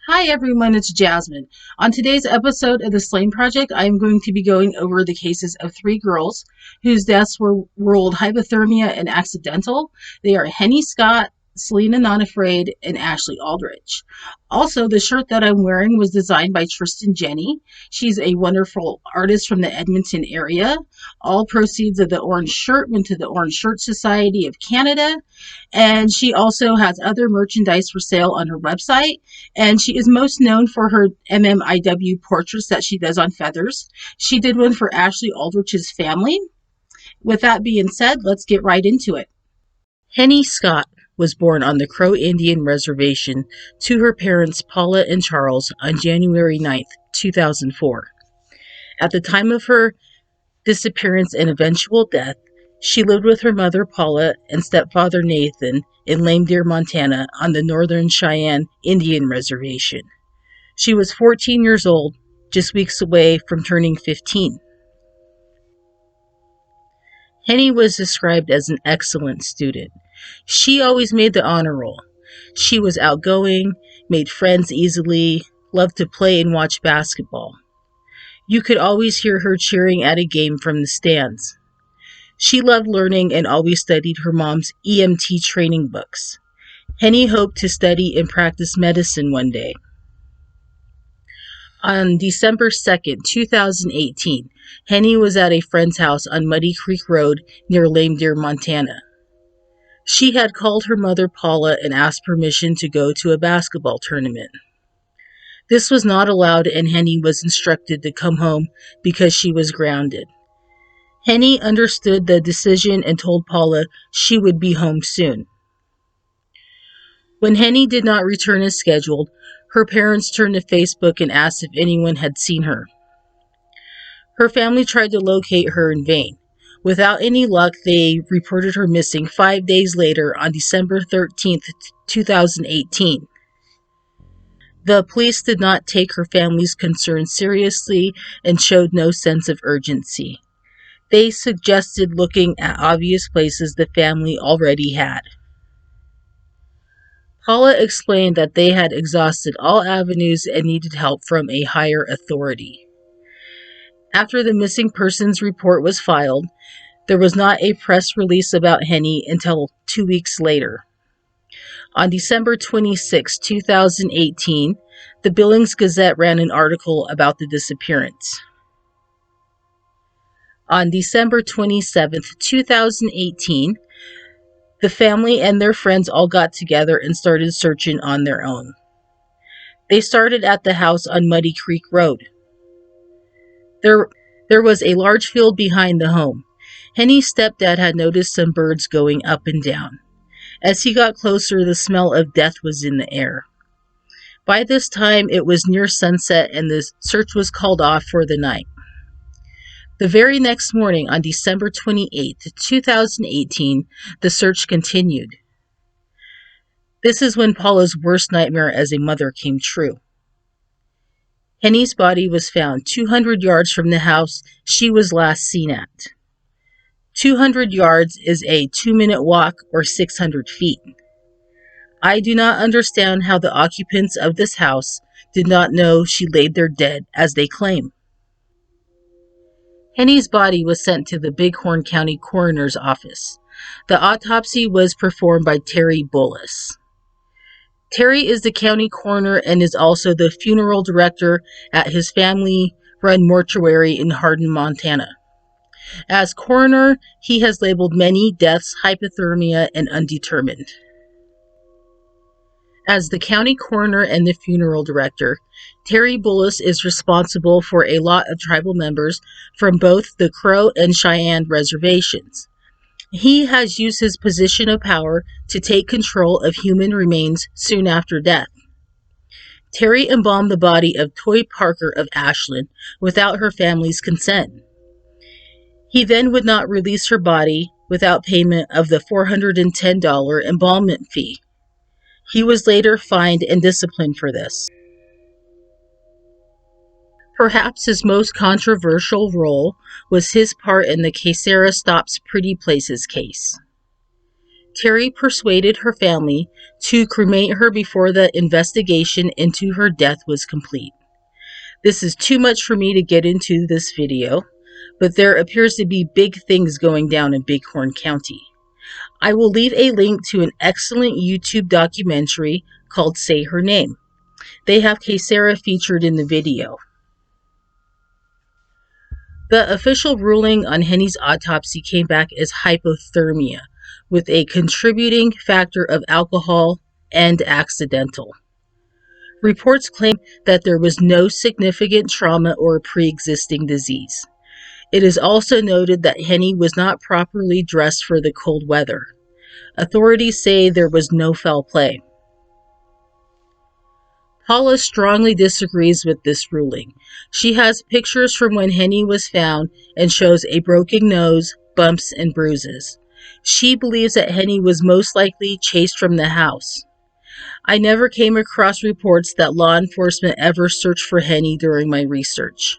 Hi everyone, it's Jasmine. On today's episode of the Slain Project, I am going to be going over the cases of three girls whose deaths were ruled hypothermia and accidental. They are Henny Scott, Selena Not Afraid, and Ashlea Aldrich. Also, the shirt that I'm wearing was designed by Tristan Jenny. She's a wonderful artist from the Edmonton area. All proceeds of the orange shirt went to the Orange Shirt Society of Canada, and she also has other merchandise for sale on her website. And she is most known for her MMIW portraits that she does on feathers. She did one for Ashlea Aldrich's family. With that being said, let's get right into it. Henny Scott was born on the Crow Indian Reservation to her parents Paula and Charles on January 9th, 2004. At the time of her disappearance and eventual death, she lived with her mother Paula and stepfather Nathan in Lame Deer, Montana on the Northern Cheyenne Indian Reservation. She was 14 years old, just weeks away from turning 15. Henny was described as an excellent student. She always made the honor roll. She was outgoing, made friends easily, loved to play and watch basketball. You could always hear her cheering at a game from the stands. She loved learning and always studied her mom's EMT training books. Henny hoped to study and practice medicine one day. On December 2nd, 2018, Henny was at a friend's house on Muddy Creek Road near Lame Deer, Montana. She had called her mother Paula and asked permission to go to a basketball tournament. This was not allowed, and Henny was instructed to come home because she was grounded. Henny understood the decision and told Paula she would be home soon. When Henny did not return as scheduled, her parents turned to Facebook and asked if anyone had seen her. Her family tried to locate her in vain. Without any luck, they reported her missing 5 days later on December 13th, 2018. The police did not take her family's concerns seriously and showed no sense of urgency. They suggested looking at obvious places the family already had. Paula explained that they had exhausted all avenues and needed help from a higher authority. After the missing persons report was filed, there was not a press release about Henny until 2 weeks later. On December 26, 2018, the Billings Gazette ran an article about the disappearance. On December 27, 2018, the family and their friends all got together and started searching on their own. They started at the house on Muddy Creek Road. There was a large field behind the home. Henny's stepdad had noticed some birds going up and down. As he got closer, the smell of death was in the air. By this time, it was near sunset and the search was called off for the night. The very next morning, on December 28, 2018, the search continued. This is when Paula's worst nightmare as a mother came true. Henny's body was found 200 yards from the house she was last seen at. 200 yards is a 2-minute walk or 600 feet. I do not understand how the occupants of this house did not know she laid there dead, as they claim. Henny's body was sent to the Bighorn County Coroner's Office. The autopsy was performed by Terry Bullis. Terry is the county coroner and is also the funeral director at his family-run mortuary in Hardin, Montana. As coroner, he has labeled many deaths hypothermia and undetermined. As the county coroner and the funeral director, Terry Bullis is responsible for a lot of tribal members from both the Crow and Cheyenne reservations. He has used his position of power to take control of human remains soon after death. Terry embalmed the body of Toy Parker of Ashland without her family's consent. He then would not release her body without payment of the $410 embalmment fee. He was later fined and disciplined for this. Perhaps his most controversial role was his part in the Casera Stops Pretty Places case. Terry persuaded her family to cremate her before the investigation into her death was complete. This is too much for me to get into this video, but there appears to be big things going down in Bighorn County. I will leave a link to an excellent YouTube documentary called Say Her Name. They have Kaysera featured in the video. The official ruling on Henny's autopsy came back as hypothermia, with a contributing factor of alcohol and accidental. Reports claim that there was no significant trauma or pre-existing disease. It is also noted that Henny was not properly dressed for the cold weather. Authorities say there was no foul play. Paula strongly disagrees with this ruling. She has pictures from when Henny was found and shows a broken nose, bumps, and bruises. She believes that Henny was most likely chased from the house. I never came across reports that law enforcement ever searched for Henny during my research.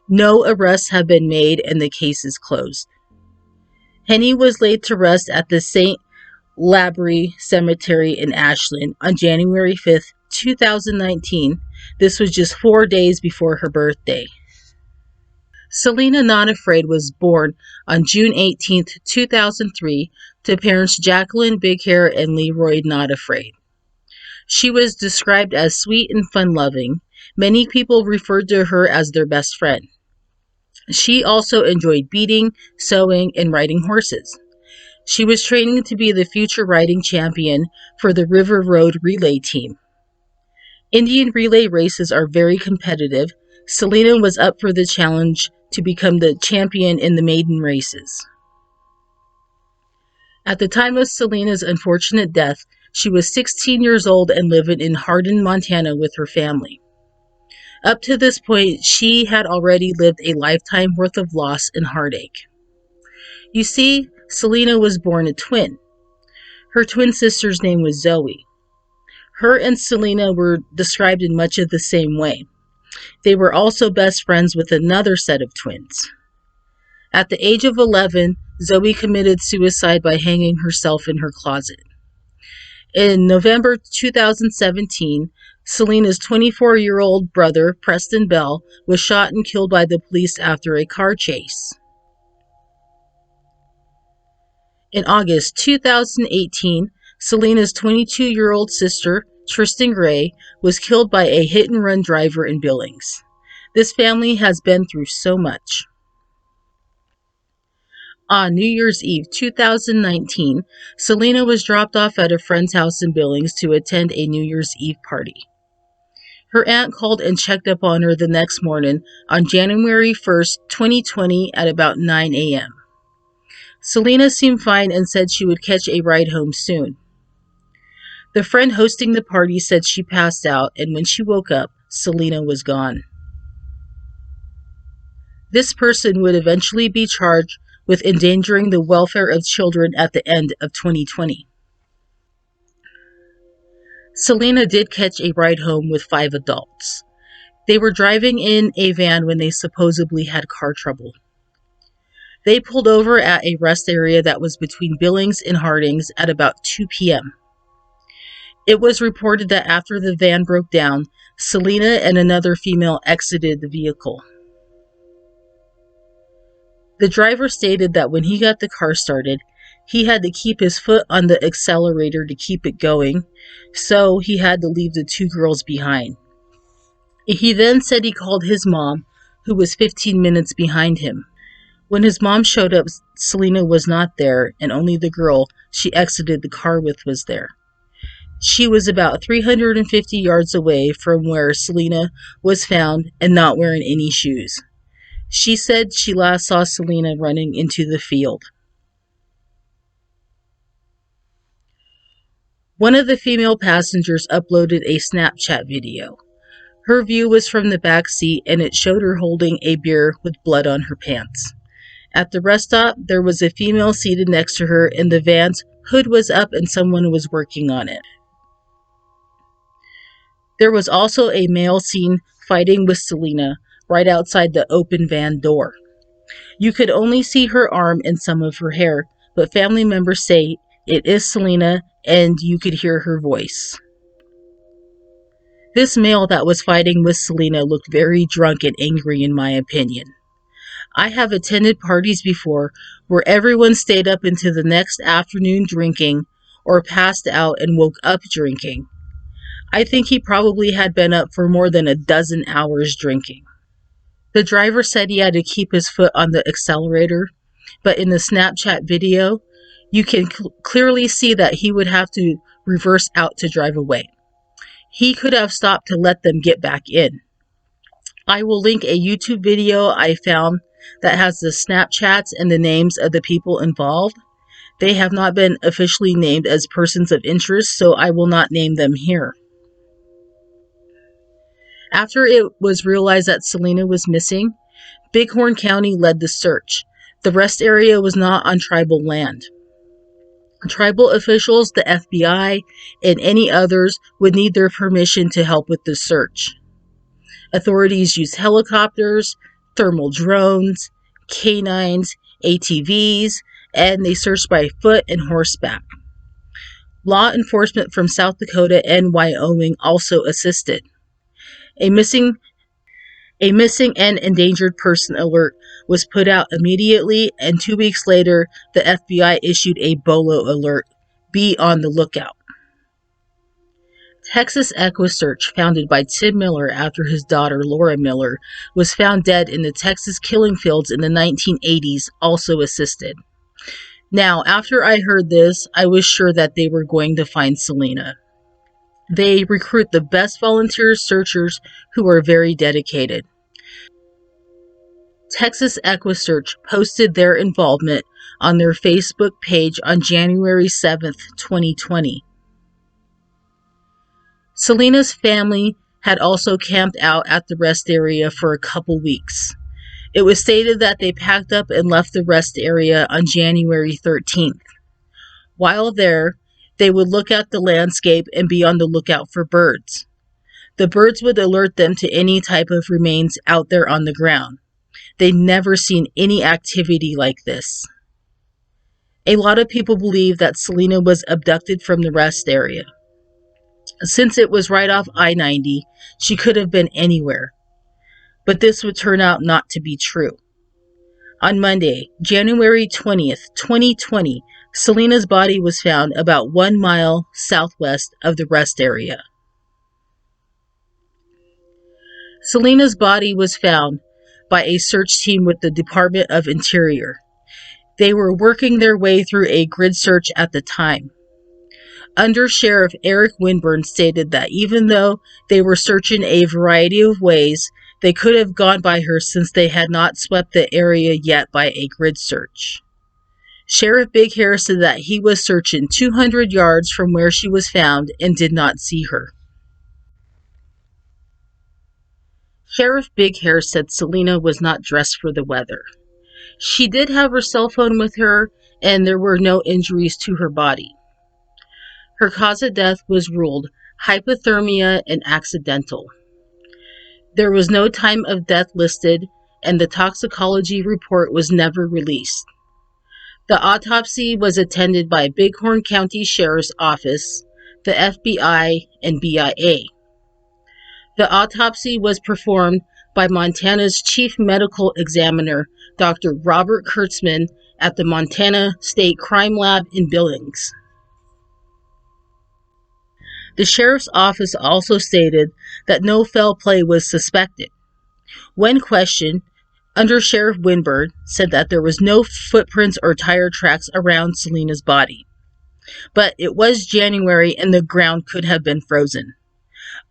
No arrests have been made and the case is closed. Henny was laid to rest at the St. Labrie Cemetery in Ashland on January 5th, 2019. This was just 4 days before her birthday. Selena Not Afraid was born on June 18th, 2003 to parents Jacqueline Big Hair and Leroy Not Afraid. She was described as sweet and fun-loving. Many people referred to her as their best friend. She also enjoyed beading, sewing, and riding horses. She was training to be the future riding champion for the River Road Relay team. Indian relay races are very competitive. Selena was up for the challenge to become the champion in the maiden races. At the time of Selena's unfortunate death, she was 16 years old and living in Hardin, Montana with her family. Up to this point, she had already lived a lifetime worth of loss and heartache. You see, Selena was born a twin. Her twin sister's name was Zoe. Her and Selena were described in much of the same way. They were also best friends with another set of twins. At the age of 11, Zoe committed suicide by hanging herself in her closet. In November 2017, Selena's 24-year-old brother, Preston Bell, was shot and killed by the police after a car chase. In August 2018, Selena's 22-year-old sister, Tristan Gray, was killed by a hit-and-run driver in Billings. This family has been through so much. On New Year's Eve 2019, Selena was dropped off at a friend's house in Billings to attend a New Year's Eve party. Her aunt called and checked up on her the next morning on January 1st, 2020 at about 9 a.m. Selena seemed fine and said she would catch a ride home soon. The friend hosting the party said she passed out, and when she woke up, Selena was gone. This person would eventually be charged with endangering the welfare of children at the end of 2020. Selena did catch a ride home with 5 adults. They were driving in a van when they supposedly had car trouble. They pulled over at a rest area that was between Billings and Hardings at about 2 p.m. It was reported that after the van broke down, Selena and another female exited the vehicle. The driver stated that when he got the car started, he had to keep his foot on the accelerator to keep it going, so he had to leave the 2 girls behind. He then said he called his mom, who was 15 minutes behind him. When his mom showed up, Selena was not there, and only the girl she exited the car with was there. She was about 350 yards away from where Selena was found and not wearing any shoes. She said she last saw Selena running into the field. One of the female passengers uploaded a Snapchat video. Her view was from the back seat and it showed her holding a beer with blood on her pants. At the rest stop, there was a female seated next to her and the van's hood was up and someone was working on it. There was also a male seen fighting with Selena right outside the open van door. You could only see her arm and some of her hair, but family members say It is Selena, and you could hear her voice. This male that was fighting with Selena looked very drunk and angry, in my opinion. I have attended parties before where everyone stayed up into the next afternoon drinking or passed out and woke up drinking. I think he probably had been up for more than a dozen hours drinking. The driver said he had to keep his foot on the accelerator, but in the Snapchat video, you can clearly see that he would have to reverse out to drive away. He could have stopped to let them get back in. I will link a YouTube video I found that has the Snapchats and the names of the people involved. They have not been officially named as persons of interest, so I will not name them here. After it was realized that Selena was missing, Bighorn County led the search. The rest area was not on tribal land. Tribal officials, the FBI, and any others would need their permission to help with the search. Authorities used helicopters, thermal drones, canines, ATVs, and they searched by foot and horseback. Law enforcement from South Dakota and Wyoming also assisted. A missing and endangered person alert was put out immediately, and 2 weeks later, the FBI issued a BOLO alert. Be on the lookout. Texas EquiSearch, founded by Tim Miller after his daughter Laura Miller, was found dead in the Texas killing fields in the 1980s, also assisted. Now, after I heard this, I was sure that they were going to find Selena. They recruit the best volunteer searchers who are very dedicated. Texas EquiSearch posted their involvement on their Facebook page on January 7th, 2020. Selena's family had also camped out at the rest area for a couple weeks. It was stated that they packed up and left the rest area on January 13th. While there, they would look at the landscape and be on the lookout for birds. The birds would alert them to any type of remains out there on the ground. They'd never seen any activity like this. A lot of people believe that Selena was abducted from the rest area. Since it was right off I-90, she could have been anywhere. But this would turn out not to be true. On Monday, January 20th, 2020, Selena's body was found about 1 mile southwest of the rest area. Selena's body was found by a search team with the Department of Interior. They were working their way through a grid search at the time. Under Sheriff Eric Winburn stated that even though they were searching a variety of ways, they could have gone by her since they had not swept the area yet by a grid search. Sheriff Big Hair said that he was searching 200 yards from where she was found and did not see her. Sheriff Big Hair said Selena was not dressed for the weather. She did have her cell phone with her, and there were no injuries to her body. Her cause of death was ruled hypothermia and accidental. There was no time of death listed, and the toxicology report was never released. The autopsy was attended by Bighorn County Sheriff's Office, the FBI, and BIA. The autopsy was performed by Montana's Chief Medical Examiner, Dr. Robert Kurtzman, at the Montana State Crime Lab in Billings. The sheriff's office also stated that no foul play was suspected. When questioned, Under Sheriff Winburn said that there was no footprints or tire tracks around Selena's body. But it was January and the ground could have been frozen.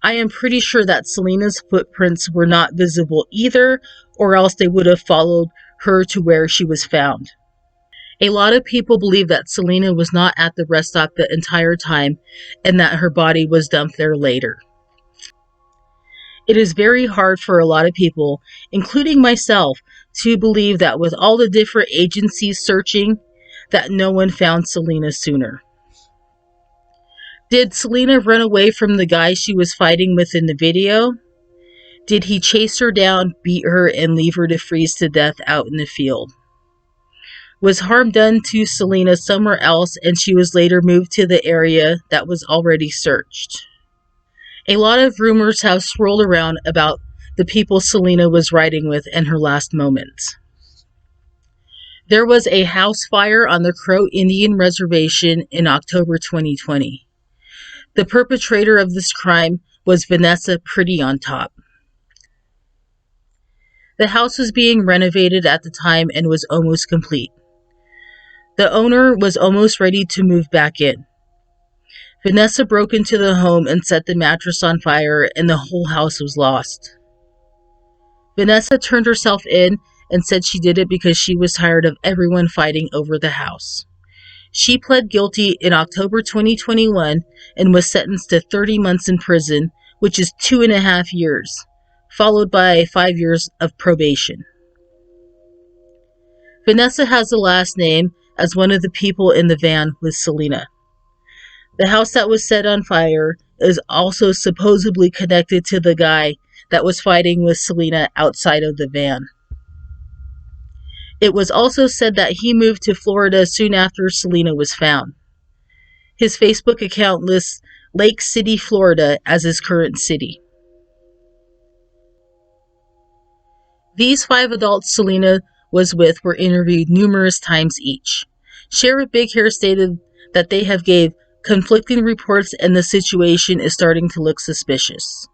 I am pretty sure that Selena's footprints were not visible either, or else they would have followed her to where she was found. A lot of people believe that Selena was not at the rest stop the entire time and that her body was dumped there later. It is very hard for a lot of people, including myself, to believe that with all the different agencies searching, that no one found Selena sooner. Did Selena run away from the guy she was fighting with in the video? Did he chase her down, beat her, and leave her to freeze to death out in the field? was harm done to Selena somewhere else, and she was later moved to the area that was already searched. A lot of rumors have swirled around about the people Selena was riding with in her last moments. There was a house fire on the Crow Indian Reservation in October 2020. The perpetrator of this crime was Vanessa Pretty on Top. The house was being renovated at the time and was almost complete. The owner was almost ready to move back in. Vanessa broke into the home and set the mattress on fire, and the whole house was lost. Vanessa turned herself in and said she did it because she was tired of everyone fighting over the house. She pled guilty in October 2021 and was sentenced to 30 months in prison, which is 2.5 years, followed by 5 years of probation. Vanessa has the last name as one of the people in the van with Selena. The house that was set on fire is also supposedly connected to the guy that was fighting with Selena outside of the van. It was also said that he moved to Florida soon after Selena was found. His Facebook account lists Lake City, Florida as his current city. These 5 adults Selena was with were interviewed numerous times each. Sheriff Big Hair stated that they have gave conflicting reports and the situation is starting to look suspicious.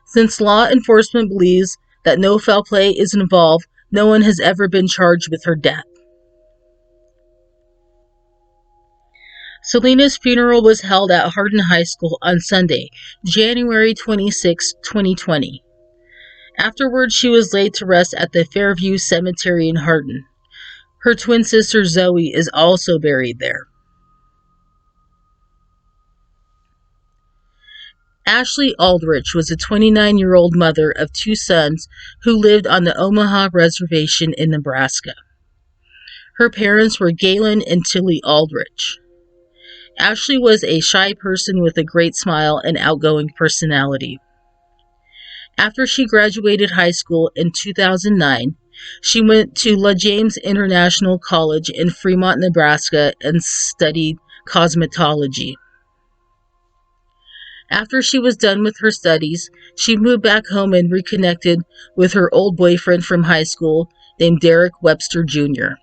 Since law enforcement believes that no foul play is involved, no one has ever been charged with her death. Selena's funeral was held at Hardin High School on Sunday, January 26, 2020. Afterwards, she was laid to rest at the Fairview Cemetery in Hardin. Her twin sister Zoe is also buried there. Ashlea Aldrich was a 29-year-old mother of 2 sons who lived on the Omaha Reservation in Nebraska. Her parents were Galen and Tilly Aldrich. Ashlea was a shy person with a great smile and outgoing personality. After she graduated high school in 2009, she went to La James International College in Fremont, Nebraska, and studied cosmetology. After she was done with her studies, she moved back home and reconnected with her old boyfriend from high school named Derek Webster Jr.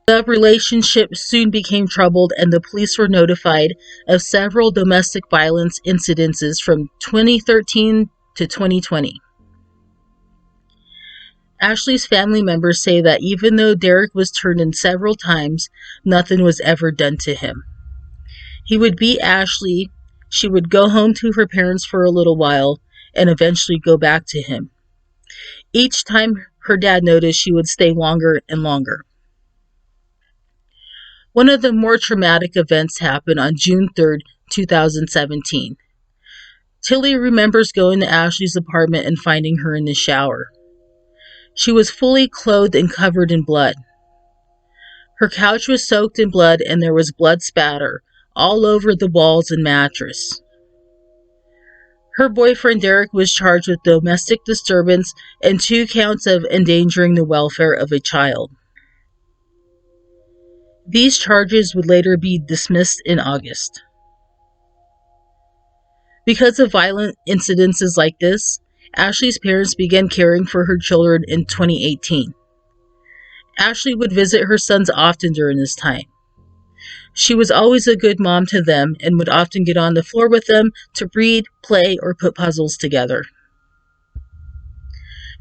The relationship soon became troubled, and the police were notified of several domestic violence incidences from 2013 to 2020. Ashlea's family members say that even though Derek was turned in several times, nothing was ever done to him. He would beat Ashlea, she would go home to her parents for a little while, and eventually go back to him. Each time her dad noticed, she would stay longer and longer. One of the more traumatic events happened on June 3, 2017. Tilly remembers going to Ashlea's apartment and finding her in the shower. She was fully clothed and covered in blood. Her couch was soaked in blood and there was blood spatter all over the walls and mattress. Her boyfriend Derek was charged with domestic disturbance and 2 counts of endangering the welfare of a child. These charges would later be dismissed in August. Because of violent incidences like this, Ashlea's parents began caring for her children in 2018. Ashlea would visit her sons often during this time. She was always a good mom to them and would often get on the floor with them to read, play, or put puzzles together.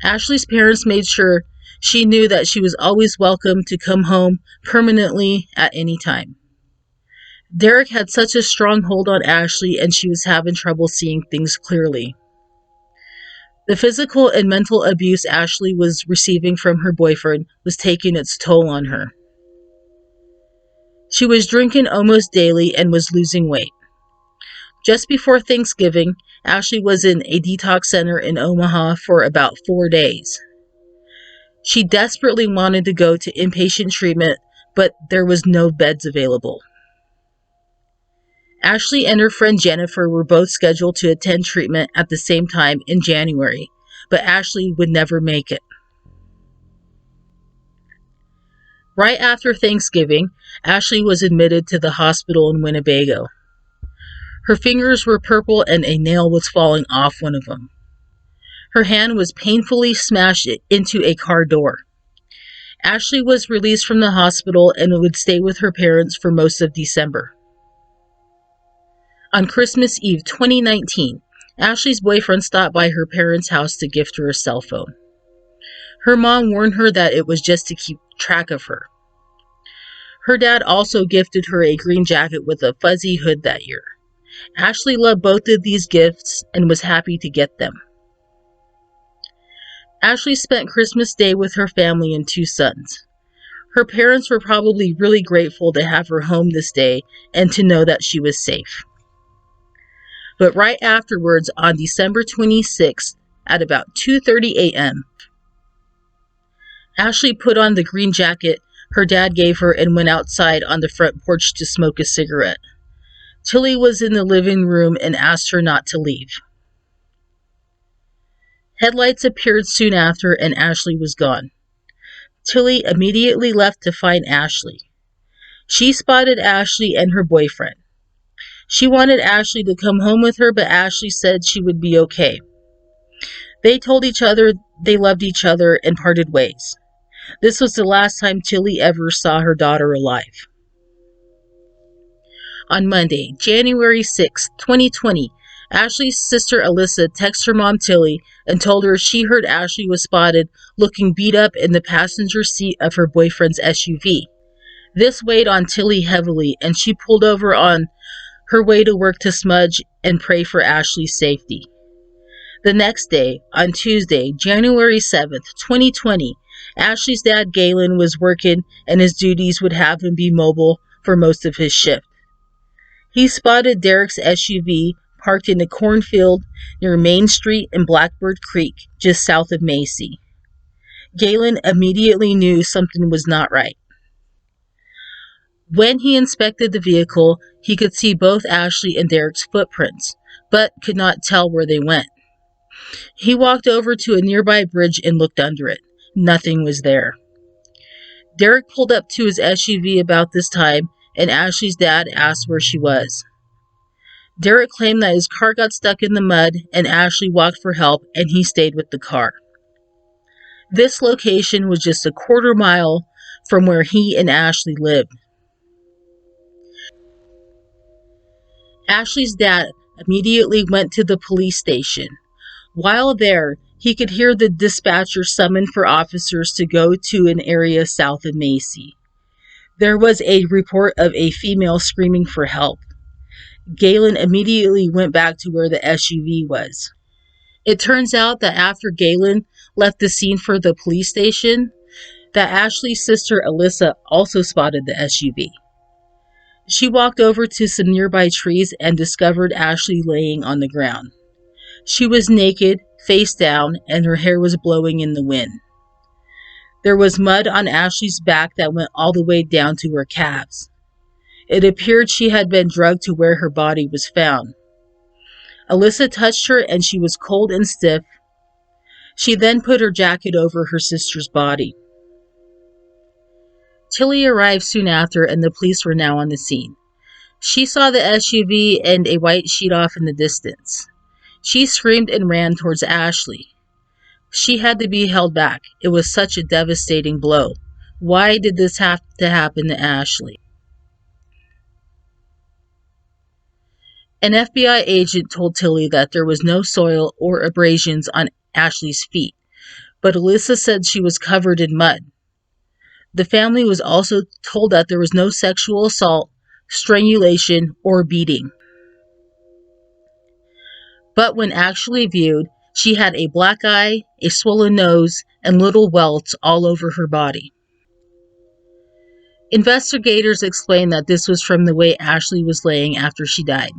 Ashlea's parents made sure she knew that she was always welcome to come home permanently at any time. Derek had such a strong hold on Ashlea and she was having trouble seeing things clearly. The physical and mental abuse Ashlea was receiving from her boyfriend was taking its toll on her. She was drinking almost daily and was losing weight. Just before Thanksgiving, Ashlea was in a detox center in Omaha for about 4 days. She desperately wanted to go to inpatient treatment, but there was no beds available. Ashlea and her friend Jennifer were both scheduled to attend treatment at the same time in January, but Ashlea would never make it. Right after Thanksgiving, Ashlea was admitted to the hospital in Winnebago. Her fingers were purple and a nail was falling off one of them. Her hand was painfully smashed into a car door. Ashlea was released from the hospital and would stay with her parents for most of December. On Christmas Eve 2019, Ashlea's boyfriend stopped by her parents' house to gift her a cell phone. Her mom warned her that it was just to keep track of her. Her dad also gifted her a green jacket with a fuzzy hood that year. Ashlea loved both of these gifts and was happy to get them. Ashlea spent Christmas Day with her family and 2 sons. Her parents were probably really grateful to have her home this day and to know that she was safe. But right afterwards, on December 26th, at about 2:30 a.m., Ashlea put on the green jacket her dad gave her and went outside on the front porch to smoke a cigarette. Tilly was in the living room and asked her not to leave. Headlights appeared soon after and Ashlea was gone. Tilly immediately left to find Ashlea. She spotted Ashlea and her boyfriend. She wanted Ashlea to come home with her, but Ashlea said she would be okay. They told each other they loved each other and parted ways. This was the last time Tilly ever saw her daughter alive. On Monday, January 6, 2020, Ashlea's sister Alyssa texted her mom Tilly and told her she heard Ashlea was spotted looking beat up in the passenger seat of her boyfriend's SUV. This weighed on Tilly heavily, and she pulled over on her way to work to smudge and pray for Ashlea's safety. The next day, on Tuesday, January 7th, 2020, Ashlea's dad Galen was working and his duties would have him be mobile for most of his shift. He spotted Derek's SUV parked in a cornfield near Main Street and Blackbird Creek, just south of Macy. Galen immediately knew something was not right. When he inspected the vehicle, he could see both Ashlea and Derek's footprints, but could not tell where they went. He walked over to a nearby bridge and looked under it. Nothing was there. Derek pulled up to his SUV about this time, and Ashlea's dad asked where she was. Derek claimed that his car got stuck in the mud, and Ashlea walked for help, and he stayed with the car. This location was just a quarter mile from where he and Ashlea lived. Ashlea's dad immediately went to the police station. While there, he could hear the dispatcher summon for officers to go to an area south of Macy. There was a report of a female screaming for help. Galen immediately went back to where the SUV was. It turns out that after Galen left the scene for the police station, that Ashlea's sister Alyssa also spotted the SUV. She walked over to some nearby trees and discovered Ashlea laying on the ground. She was naked, face down, and her hair was blowing in the wind. There was mud on Ashlea's back that went all the way down to her calves. It appeared she had been drugged to where her body was found. Alyssa touched her and she was cold and stiff. She then put her jacket over her sister's body. Tilly arrived soon after and the police were now on the scene. She saw the SUV and a white sheet off in the distance. She screamed and ran towards Ashlea. She had to be held back. It was such a devastating blow. Why did this have to happen to Ashlea? An FBI agent told Tilly that there was no soil or abrasions on Ashlea's feet, but Alyssa said she was covered in mud. The family was also told that there was no sexual assault, strangulation, or beating. But when actually viewed, she had a black eye, a swollen nose, and little welts all over her body. Investigators explained that this was from the way Ashlea was laying after she died.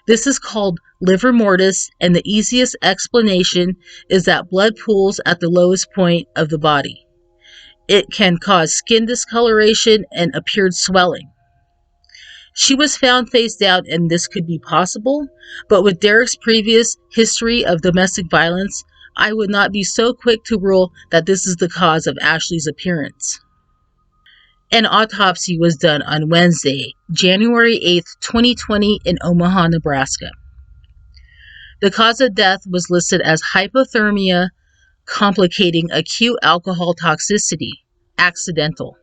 This is called livor mortis, and the easiest explanation is that blood pools at the lowest point of the body. It can cause skin discoloration and appeared swelling. She was found face down and this could be possible, but with Derek's previous history of domestic violence, I would not be so quick to rule that this is the cause of Ashlea's appearance. An autopsy was done on Wednesday, January 8th, 2020 in Omaha, Nebraska. The cause of death was listed as hypothermia complicating acute alcohol toxicity, accidental.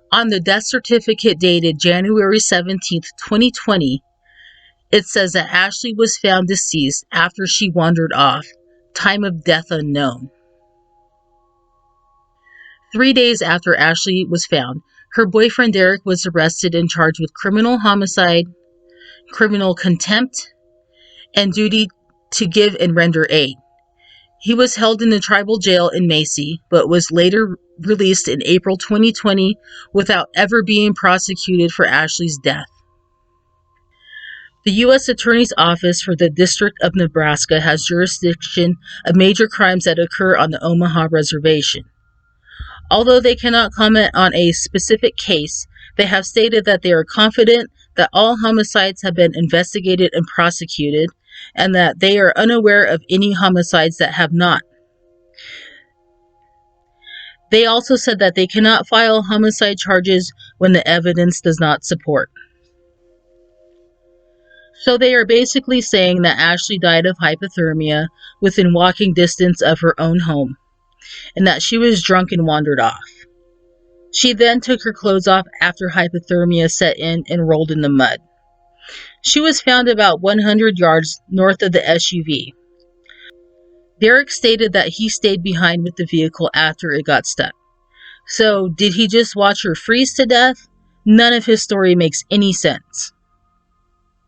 On the death certificate dated January 17th, 2020, it says that Ashlea was found deceased after she wandered off. Time of death unknown. 3 days after Ashlea was found, her boyfriend Derek was arrested and charged with criminal homicide, criminal contempt, and duty to give and render aid. He was held in the tribal jail in Macy, but was later released in April 2020 without ever being prosecuted for Ashlea's death. The U.S. Attorney's Office for the District of Nebraska has jurisdiction of major crimes that occur on the Omaha Reservation. Although they cannot comment on a specific case, they have stated that they are confident that all homicides have been investigated and prosecuted, and that they are unaware of any homicides that have not. They also said that they cannot file homicide charges when the evidence does not support. So they are basically saying that Ashlea died of hypothermia within walking distance of her own home, and that she was drunk and wandered off. She then took her clothes off after hypothermia set in and rolled in the mud. She was found about 100 yards north of the SUV. Derek stated that he stayed behind with the vehicle after it got stuck. So, did he just watch her freeze to death? None of his story makes any sense.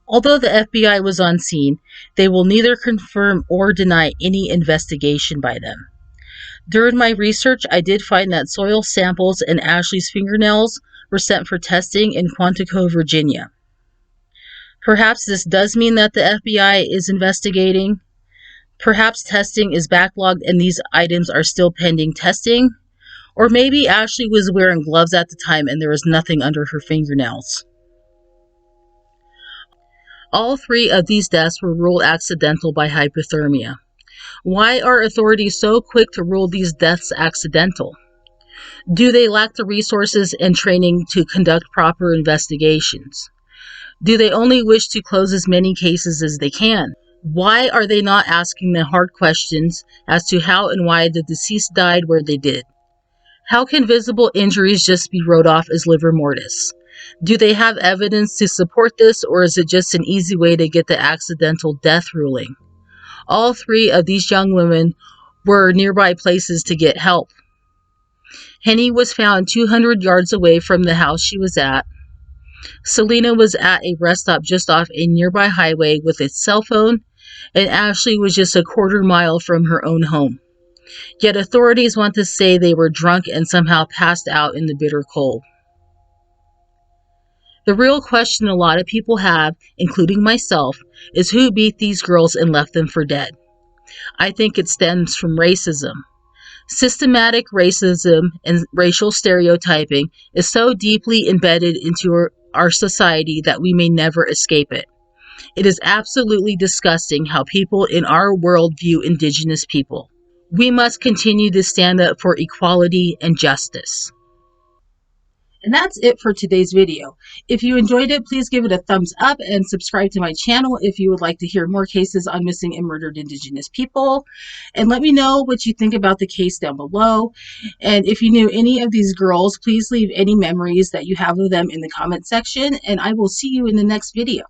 Although the FBI was on scene, they will neither confirm or deny any investigation by them. During my research, I did find that soil samples and Ashlea's fingernails were sent for testing in Quantico, Virginia. Perhaps this does mean that the FBI is investigating. Perhaps testing is backlogged and these items are still pending testing. Or maybe Ashlea was wearing gloves at the time and there was nothing under her fingernails. All 3 of these deaths were ruled accidental by hypothermia. Why are authorities so quick to rule these deaths accidental? Do they lack the resources and training to conduct proper investigations? Do they only wish to close as many cases as they can? Why are they not asking the hard questions as to how and why the deceased died where they did? How can visible injuries just be wrote off as livor mortis? Do they have evidence to support this, or is it just an easy way to get the accidental death ruling? All 3 of these young women were nearby places to get help. Henny was found 200 yards away from the house she was at. Selena was at a rest stop just off a nearby highway with its cell phone, and Ashlea was just a quarter mile from her own home. Yet authorities want to say they were drunk and somehow passed out in the bitter cold. The real question a lot of people have, including myself, is who beat these girls and left them for dead. I think it stems from racism. Systematic racism and racial stereotyping is so deeply embedded into our society that we may never escape it. It is absolutely disgusting how people in our world view Indigenous people. We must continue to stand up for equality and justice. And that's it for today's video. If you enjoyed it, please give it a thumbs up and subscribe to my channel if you would like to hear more cases on missing and murdered Indigenous people. And let me know what you think about the case down below. And if you knew any of these girls, please leave any memories that you have of them in the comment section. And I will see you in the next video.